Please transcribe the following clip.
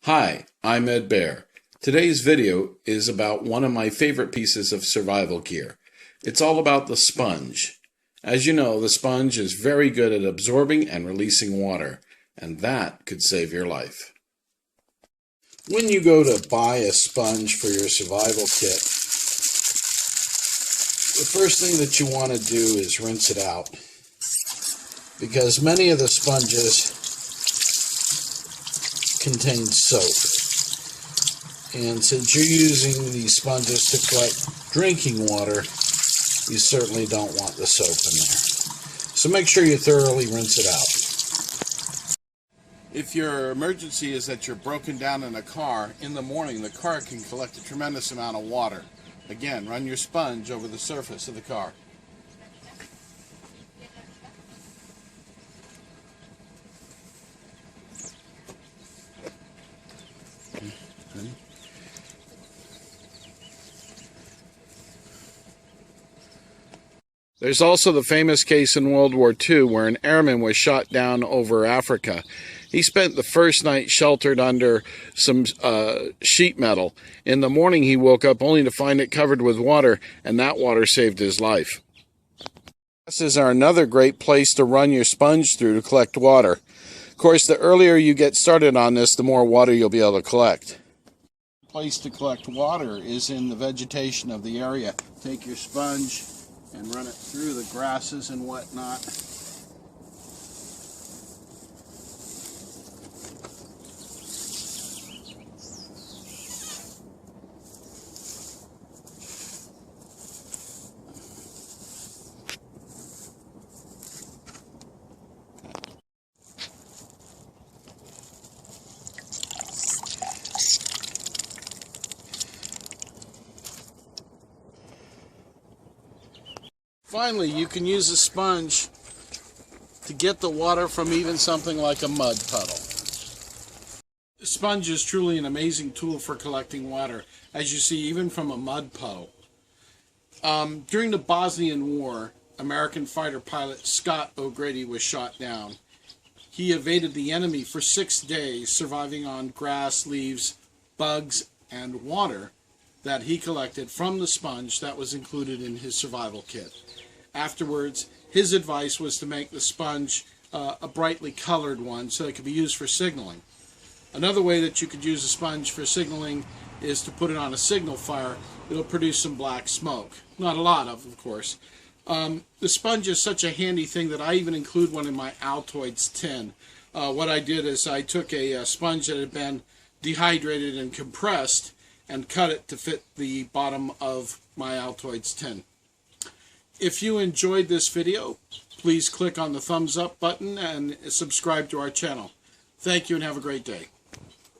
Hi, I'm Ed Bear. Today's video is about one of my favorite pieces of survival gear. It's all about the sponge. As you know, the sponge is very good at absorbing and releasing water, and that could save your life. When you go to buy a sponge for your survival kit, the first thing that you want to do is rinse it out, because many of the sponges contain soap. And since you're using these sponges to collect drinking water, you certainly don't want the soap in there. So make sure you thoroughly rinse it out. If your emergency is that you're broken down in a car, in the morning the car can collect a tremendous amount of water. Again, run your sponge over the surface of the car. There's also the famous case in World War II where an airman was shot down over Africa. He spent the first night sheltered under some sheet metal. In the morning he woke up only to find it covered with water, and that water saved his life. Glasses are another great place to run your sponge through to collect water. Of course, the earlier you get started on this, the more water you'll be able to collect. The place to collect water is in the vegetation of the area. Take your sponge and run it through the grasses and whatnot. Finally, you can use a sponge to get the water from even something like a mud puddle. The sponge is truly an amazing tool for collecting water, as you see, even from a mud puddle. During the Bosnian War, American fighter pilot Scott O'Grady was shot down. He evaded the enemy for 6 days, surviving on grass, leaves, bugs, and water that he collected from the sponge that was included in his survival kit. Afterwards, his advice was to make the sponge a brightly colored one so it could be used for signaling. Another way that you could use a sponge for signaling is to put it on a signal fire. It'll produce some black smoke. Not a lot of course. The sponge is such a handy thing that I even include one in my Altoids tin. What I did is I took a sponge that had been dehydrated and compressed and cut it to fit the bottom of my Altoids tin. If you enjoyed this video, please click on the thumbs up button and subscribe to our channel. Thank you and have a great day.